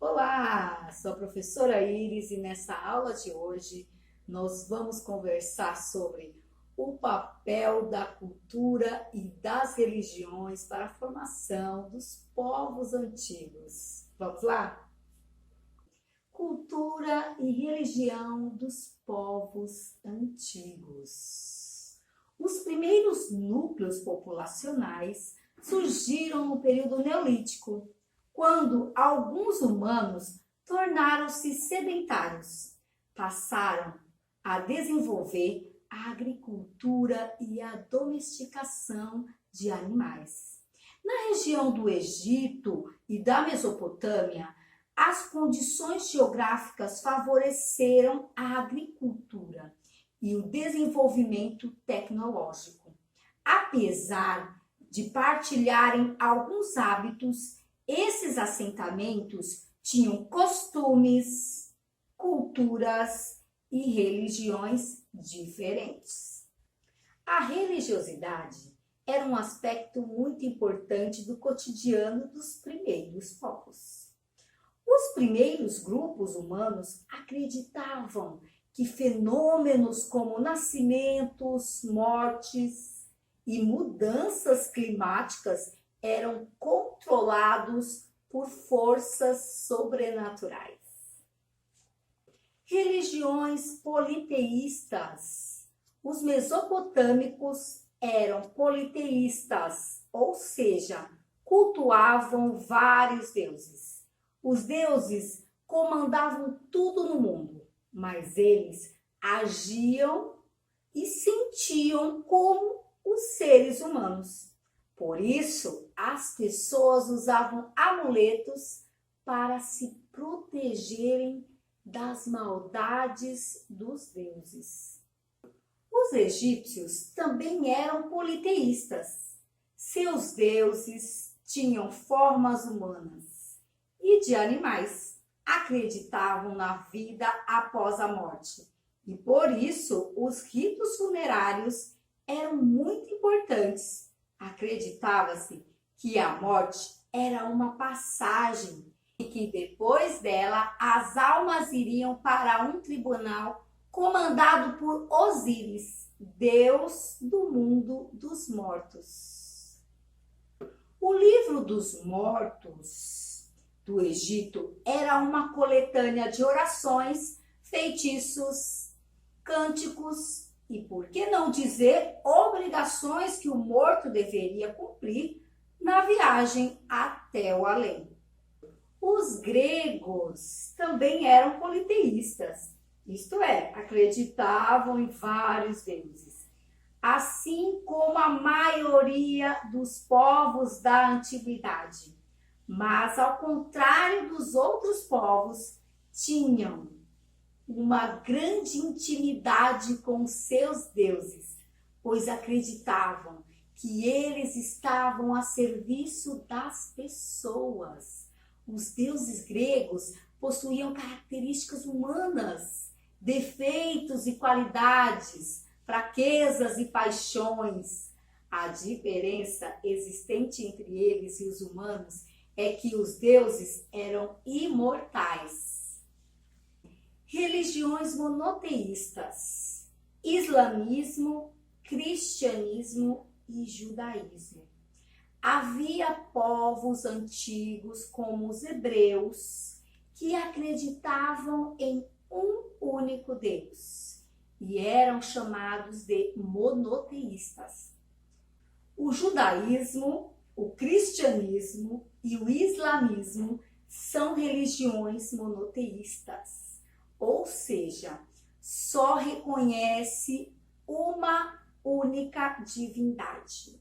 Olá, sou a professora Iris e nessa aula de hoje nós vamos conversar sobre o papel da cultura e das religiões para a formação dos povos antigos. Vamos lá? Cultura e religião dos povos antigos. Os primeiros núcleos populacionais surgiram no período neolítico, quando alguns humanos tornaram-se sedentários, passaram a desenvolver a agricultura e a domesticação de animais. Na região do Egito e da Mesopotâmia, as condições geográficas favoreceram a agricultura e o desenvolvimento tecnológico. Apesar de partilharem alguns hábitos, esses assentamentos tinham costumes, culturas e religiões diferentes. A religiosidade era um aspecto muito importante do cotidiano dos primeiros povos. Os primeiros grupos humanos acreditavam que fenômenos como nascimentos, mortes e mudanças climáticas eram controlados por forças sobrenaturais. Religiões politeístas. Os mesopotâmicos eram politeístas, ou seja, cultuavam vários deuses. Os deuses comandavam tudo no mundo, mas eles agiam e sentiam como os seres humanos. Por isso, as pessoas usavam amuletos para se protegerem das maldades dos deuses. Os egípcios também eram politeístas. Seus deuses tinham formas humanas e de animais. Acreditavam na vida após a morte. E por isso, os ritos funerários eram muito importantes. Acreditava-se que a morte era uma passagem e que depois dela as almas iriam para um tribunal comandado por Osíris, deus do mundo dos mortos. O livro dos mortos do Egito era uma coletânea de orações, feitiços, cânticos e, por que não dizer, obrigações que o morto deveria cumprir na viagem até o além. Os gregos também eram politeístas, isto é, acreditavam em vários deuses, assim como a maioria dos povos da antiguidade. Mas, ao contrário dos outros povos, tinham uma grande intimidade com seus deuses, pois acreditavam que eles estavam a serviço das pessoas. Os deuses gregos possuíam características humanas, defeitos e qualidades, fraquezas e paixões. A diferença existente entre eles e os humanos é que os deuses eram imortais. Religiões monoteístas, islamismo, cristianismo e judaísmo. Havia povos antigos como os hebreus que acreditavam em um único Deus e eram chamados de monoteístas. O judaísmo, o cristianismo e o islamismo são religiões monoteístas. Ou seja, só reconhece uma única divindade.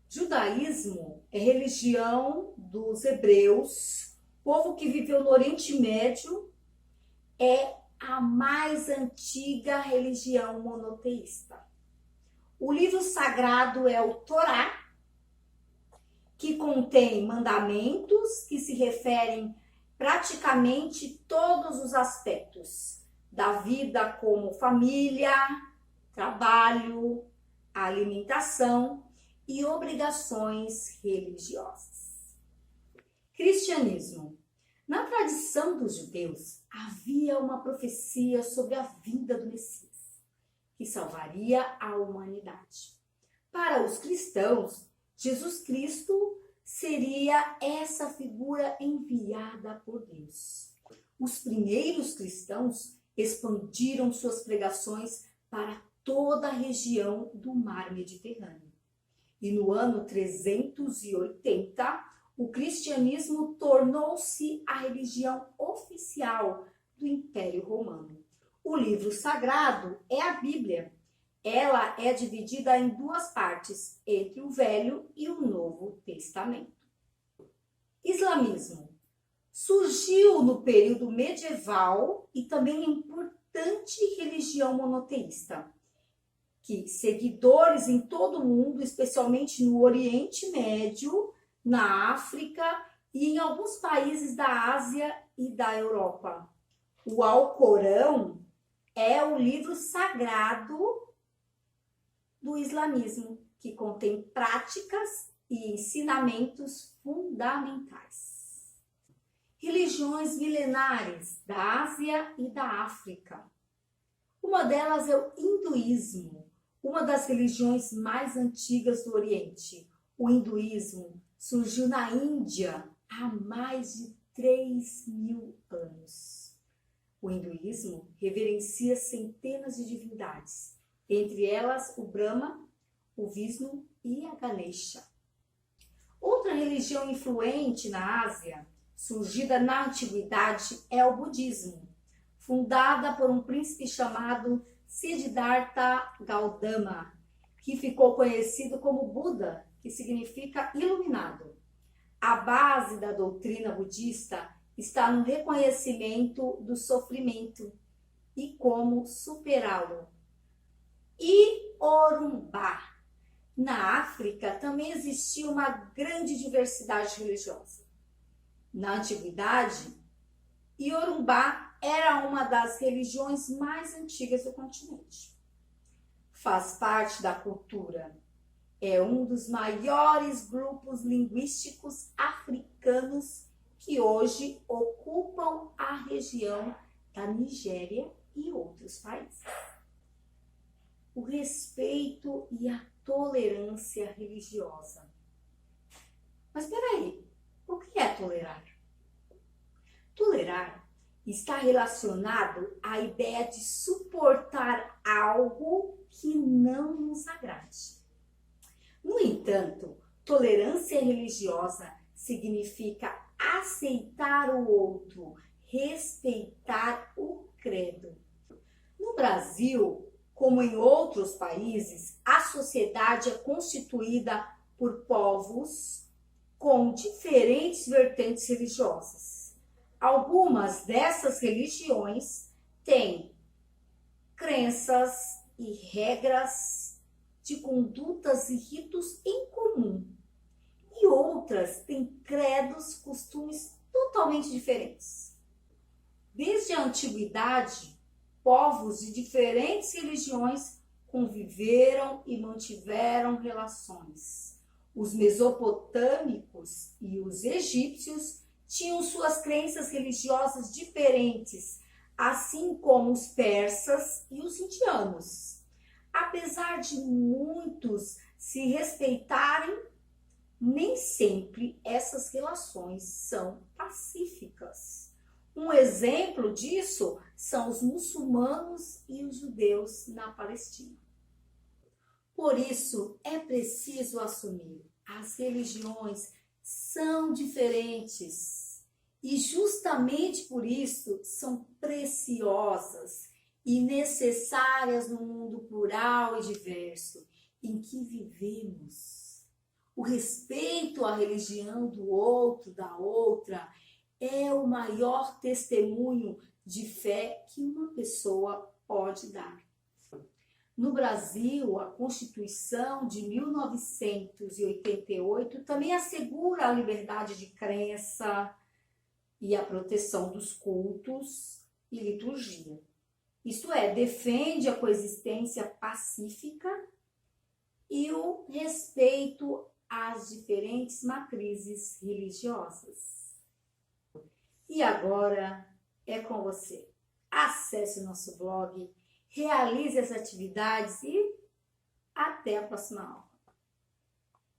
Judaísmo é religião dos hebreus, povo que viveu no Oriente Médio, é a mais antiga religião monoteísta. O livro sagrado é o Torá, que contém mandamentos que se referem praticamente todos os aspectos da vida, como família, trabalho, alimentação e obrigações religiosas. Cristianismo. Na tradição dos judeus, havia uma profecia sobre a vinda do Messias, que salvaria a humanidade. Para os cristãos, Jesus Cristo seria essa figura enviada por Deus. Os primeiros cristãos expandiram suas pregações para toda a região do Mar Mediterrâneo. E no ano 380, o cristianismo tornou-se a religião oficial do Império Romano. O livro sagrado é a Bíblia. Ela é dividida em duas partes, entre o Velho e o Novo Testamento. Islamismo. Surgiu no período medieval e também é importante religião monoteísta, que seguidores em todo o mundo, especialmente no Oriente Médio, na África e em alguns países da Ásia e da Europa. O Alcorão é o livro sagrado do islamismo, que contém práticas e ensinamentos fundamentais. Religiões milenares da Ásia e da África. Uma delas é o hinduísmo, uma das religiões mais antigas do Oriente. O hinduísmo surgiu na Índia há mais de 3.000 anos. O hinduísmo reverencia centenas de divindades, entre elas o Brahma, o Vishnu e a Ganesha. Outra religião influente na Ásia, surgida na antiguidade, é o budismo, fundada por um príncipe chamado Siddhartha Gautama, que ficou conhecido como Buda, que significa iluminado. A base da doutrina budista está no reconhecimento do sofrimento e como superá-lo. E Orumbá. Na África também existia uma grande diversidade religiosa. Na antiguidade, Iorubá era uma das religiões mais antigas do continente. Faz parte da cultura. É um dos maiores grupos linguísticos africanos que hoje ocupam a região da Nigéria e outros países. O respeito e a tolerância religiosa. Mas espera aí, o que é tolerar? Tolerar está relacionado à ideia de suportar algo que não nos agrade. No entanto, tolerância religiosa significa aceitar o outro, respeitar o credo. No Brasil, como em outros países, a sociedade é constituída por povos com diferentes vertentes religiosas. Algumas dessas religiões têm crenças e regras de condutas e ritos em comum. E outras têm credos, costumes totalmente diferentes. Desde a antiguidade, povos de diferentes religiões conviveram e mantiveram relações. Os mesopotâmicos e os egípcios tinham suas crenças religiosas diferentes, assim como os persas e os indianos. Apesar de muitos se respeitarem, nem sempre essas relações são pacíficas. Um exemplo disso são os muçulmanos e os judeus na Palestina. Por isso, é preciso assumir: as religiões são diferentes e justamente por isso são preciosas e necessárias no mundo plural e diverso em que vivemos. O respeito à religião do outro, da outra, é o maior testemunho de fé que uma pessoa pode dar. No Brasil, a Constituição de 1988 também assegura a liberdade de crença e a proteção dos cultos e liturgia. Isto é, defende a coexistência pacífica e o respeito às diferentes matrizes religiosas. E agora é com você. Acesse o nosso blog, realize as atividades e até a próxima aula.